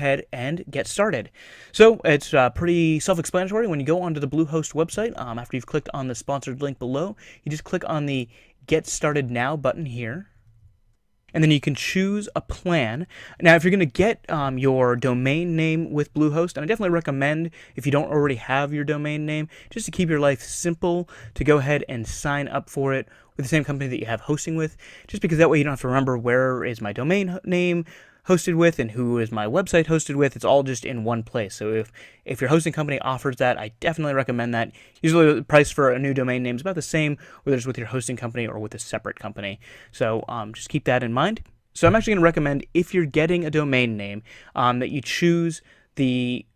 ahead and get started. So it's pretty self-explanatory. When you go onto the Bluehost website, after you've clicked on the sponsored link below, you just click on the Get Started Now button here. And then you can choose a plan. Now, if you're going to get your domain name with Bluehost, and I definitely recommend, if you don't already have your domain name, just to keep your life simple, to go ahead and sign up for it with the same company that you have hosting with, just because that way you don't have to remember where is my domain name hosted with and who is my website hosted with. It's all just in one place. So if your hosting company offers that, I definitely recommend that. Usually the price for a new domain name is about the same, whether it's with your hosting company or with a separate company. So just keep that in mind. So I'm actually going to recommend, if you're getting a domain name, that you choose the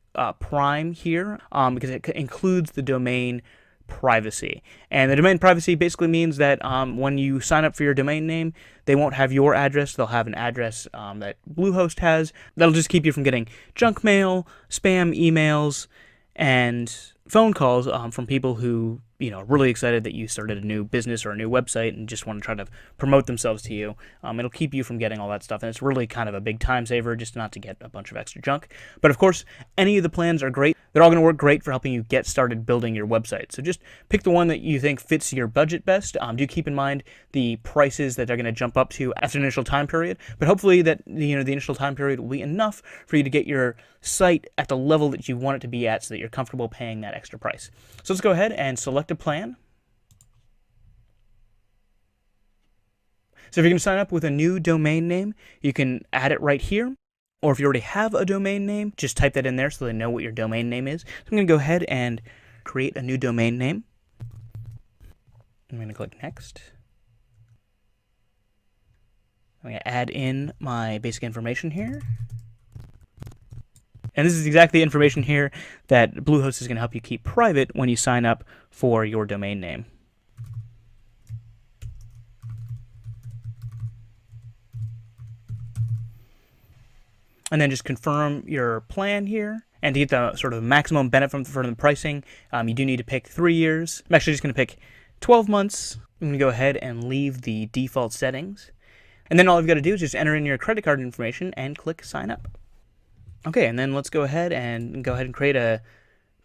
Prime here, because it includes the domain privacy. And the domain privacy basically means that when you sign up for your domain name, they won't have your address. They'll have an address that Bluehost has. That'll just keep you from getting junk mail, spam emails, and phone calls from people who, are really excited that you started a new business or a new website and just want to try to promote themselves to you. It'll keep you from getting all that stuff, and it's really kind of a big time saver just not to get a bunch of extra junk. But of course, any of the plans are great. They're all going to work great for helping you get started building your website. So just pick the one that you think fits your budget best. Do keep in mind the prices that they're going to jump up to after the initial time period, but hopefully that the initial time period will be enough for you to get your site at the level that you want it to be at so that you're comfortable paying that extra price. So let's go ahead and select a plan. So if you're going to sign up with a new domain name, you can add it right here. Or if you already have a domain name, just type that in there so they know what your domain name is. So I'm going to go ahead and create a new domain name. I'm going to click Next. I'm going to add in my basic information here. And this is exactly the information here that Bluehost is going to help you keep private when you sign up for your domain name. And then just confirm your plan here. And to get the sort of maximum benefit from the pricing, you do need to pick 3 years. I'm actually just going to pick 12 months. I'm going to go ahead and leave the default settings. And then all you've got to do is just enter in your credit card information and click Sign Up. Okay, and then let's go ahead and create a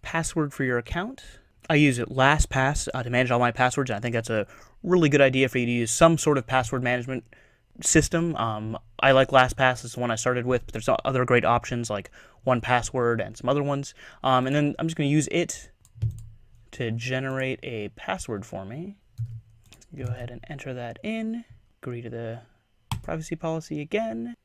password for your account. I use LastPass to manage all my passwords, and I think that's a really good idea for you to use some sort of password management system. I like LastPass. It's the one I started with, but there's other great options like 1Password and some other ones. And then I'm just going to use it to generate a password for me. Go ahead and enter that in. Agree to the privacy policy again.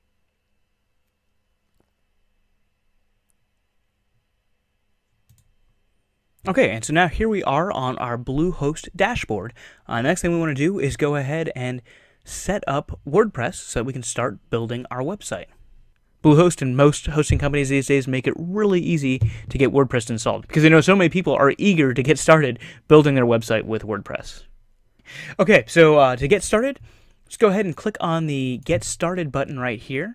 Okay, and so now here we are on our Bluehost dashboard. The next thing we want to do is go ahead and set up WordPress so that we can start building our website. Bluehost and most hosting companies these days make it really easy to get WordPress installed because they know so many people are eager to get started building their website with WordPress. Okay, so to get started, let's go ahead and click on the Get Started button right here.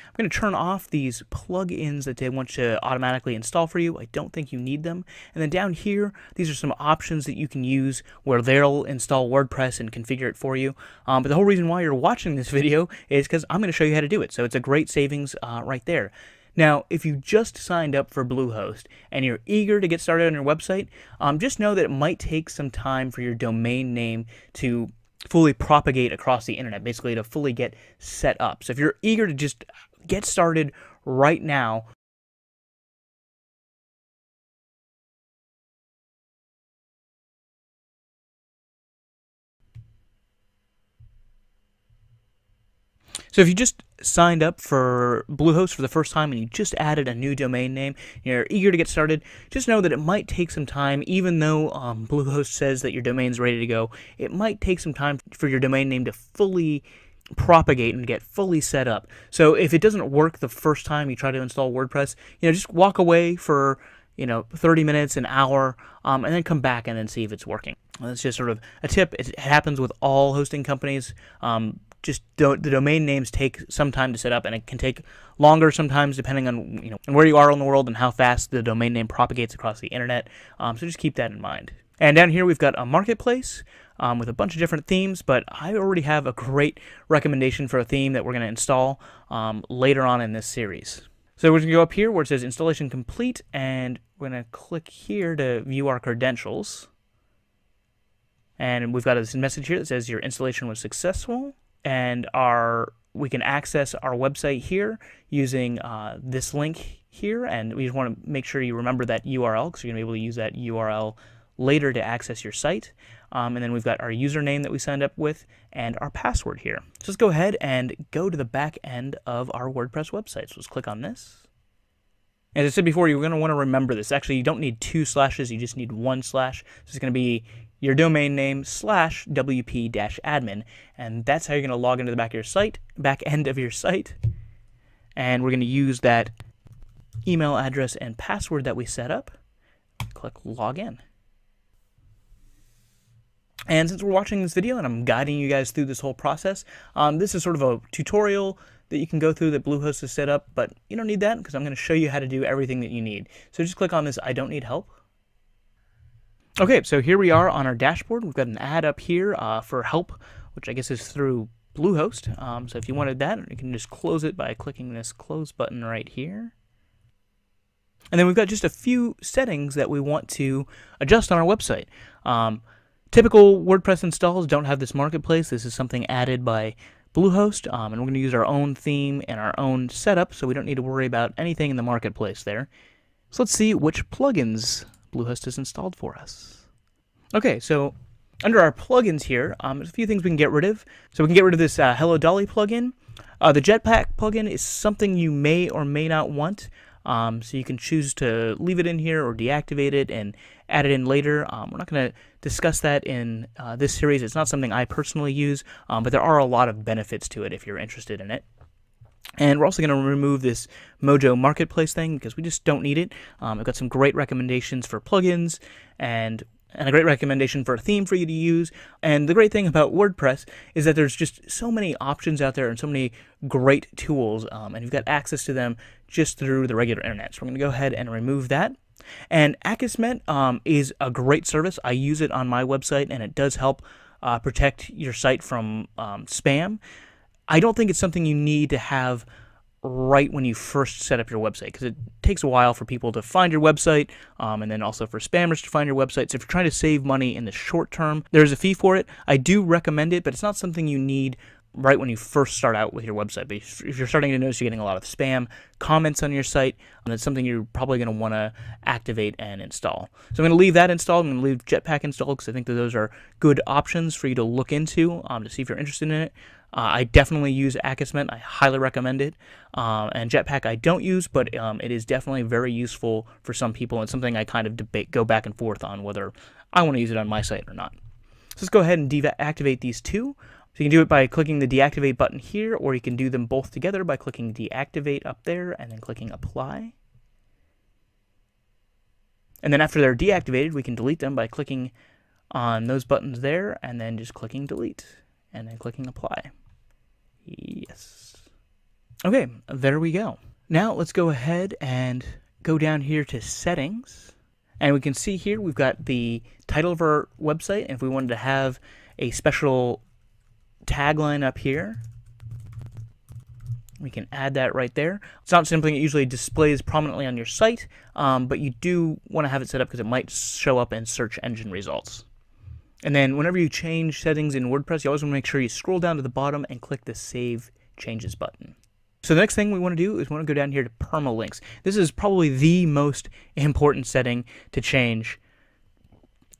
I'm going to turn off these plugins that they want to automatically install for you. I don't think you need them. And then down here, these are some options that you can use where they'll install WordPress and configure it for you. But the whole reason why you're watching this video is because I'm going to show you how to do it. So it's a great savings right there. Now, if you just signed up for Bluehost and you're eager to get started on your website, just know that it might take some time for your domain name to fully propagate across the internet, basically to fully get set up. So if you're eager to just get started right now, so if you just signed up for Bluehost for the first time and you just added a new domain name, you're eager to get started, just know that it might take some time. Even though Bluehost says that your domain's ready to go, it might take some time for your domain name to fully propagate and get fully set up. So if it doesn't work the first time you try to install WordPress, just walk away for 30 minutes, an hour, and then come back and then see if it's working. That's just sort of a tip. It happens with all hosting companies. Just the domain names take some time to set up, and it can take longer sometimes depending on where you are in the world and how fast the domain name propagates across the internet. So just keep that in mind. And down here we've got a marketplace with a bunch of different themes, but I already have a great recommendation for a theme that we're going to install later on in this series. So we're going to go up here where it says installation complete, and we're going to click here to view our credentials. And we've got this message here that says your installation was successful, and we can access our website here using this link here, and we just want to make sure you remember that URL because you're going to be able to use that URL later to access your site. And then we've got our username that we signed up with and our password here. So let's go ahead and go to the back end of our WordPress website. So let's click on this. As I said before, you're going to want to remember this. Actually, you don't need 2 slashes, you just need 1 slash. So it's going to be your domain name / wp-admin, and that's how you're going to log into the back end of your site. And we're going to use that email address and password that we set up. Click login. And since we're watching this video and I'm guiding you guys through this whole process, this is sort of a tutorial that you can go through that Bluehost has set up, but you don't need that because I'm going to show you how to do everything that you need. So just click on this I don't need help. Okay, so here we are on our dashboard. We've got an ad up here for help, which I guess is through Bluehost. So if you wanted that, you can just close it by clicking this close button right here. And then we've got just a few settings that we want to adjust on our website. Typical WordPress installs don't have this marketplace. This is something added by Bluehost, and we're going to use our own theme and our own setup, so we don't need to worry about anything in the marketplace there. So let's see which plugins Bluehost has installed for us. Okay, so under our plugins here, there's a few things we can get rid of. So we can get rid of this Hello Dolly plugin. The Jetpack plugin is something you may or may not want. So you can choose to leave it in here or deactivate it and add it in later. We're not going to discuss that in this series. It's not something I personally use, but there are a lot of benefits to it if you're interested in it. And we're also going to remove this Mojo Marketplace thing because we just don't need it. I've got some great recommendations for plugins and a great recommendation for a theme for you to use. And the great thing about WordPress is that there's just so many options out there and so many great tools, and you've got access to them just through the regular internet. So we're going to go ahead and remove that. And Akismet is a great service. I use it on my website, and it does help protect your site from spam. I don't think it's something you need to have right when you first set up your website because it takes a while for people to find your website and then also for spammers to find your website. So if you're trying to save money in the short term, there's a fee for it. I do recommend it, but it's not something you need right when you first start out with your website. But if you're starting to notice you're getting a lot of spam comments on your site, that's something you're probably going to want to activate and install. So I'm going to leave that installed. I'm going to leave Jetpack installed because I think that those are good options for you to look into to see if you're interested in it. I definitely use Akismet. I highly recommend it. And Jetpack I don't use, but it is definitely very useful for some people and something I kind of go back and forth on whether I want to use it on my site or not. So let's go ahead and deactivate these two. So you can do it by clicking the deactivate button here, or you can do them both together by clicking deactivate up there and then clicking apply. And then after they're deactivated, we can delete them by clicking on those buttons there and then just clicking delete and then clicking apply. Yes. Okay, there we go. Now let's go ahead and go down here to settings. And we can see here we've got the title of our website. And if we wanted to have a special tagline up here, we can add that right there. It's not something that usually displays prominently on your site, but you do want to have it set up because it might show up in search engine results. And then whenever you change settings in WordPress, you always want to make sure you scroll down to the bottom and click the Save Changes button. So the next thing we want to do is we want to go down here to permalinks. This is probably the most important setting to change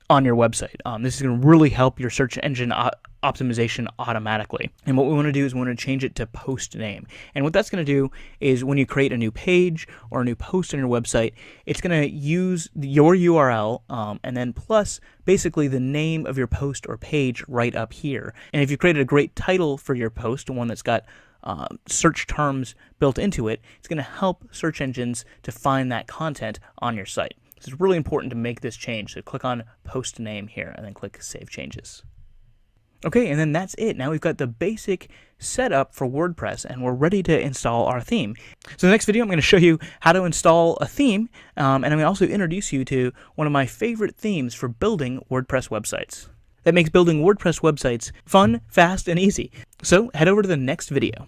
on your website. This is going to really help your search engine optimization automatically. And what we want to do is we want to change it to post name. And what that's going to do is when you create a new page or a new post on your website, it's going to use your URL and then plus basically the name of your post or page right up here. And if you created a great title for your post, one that's got search terms built into it, it's going to help search engines to find that content on your site. So it's really important to make this change. So click on post name here and then click Save Changes. Okay, and then that's it. Now we've got the basic setup for WordPress and we're ready to install our theme. So in the next video, I'm going to show you how to install a theme, and I'm going to also introduce you to one of my favorite themes for building WordPress websites. That makes building WordPress websites fun, fast, and easy. So head over to the next video.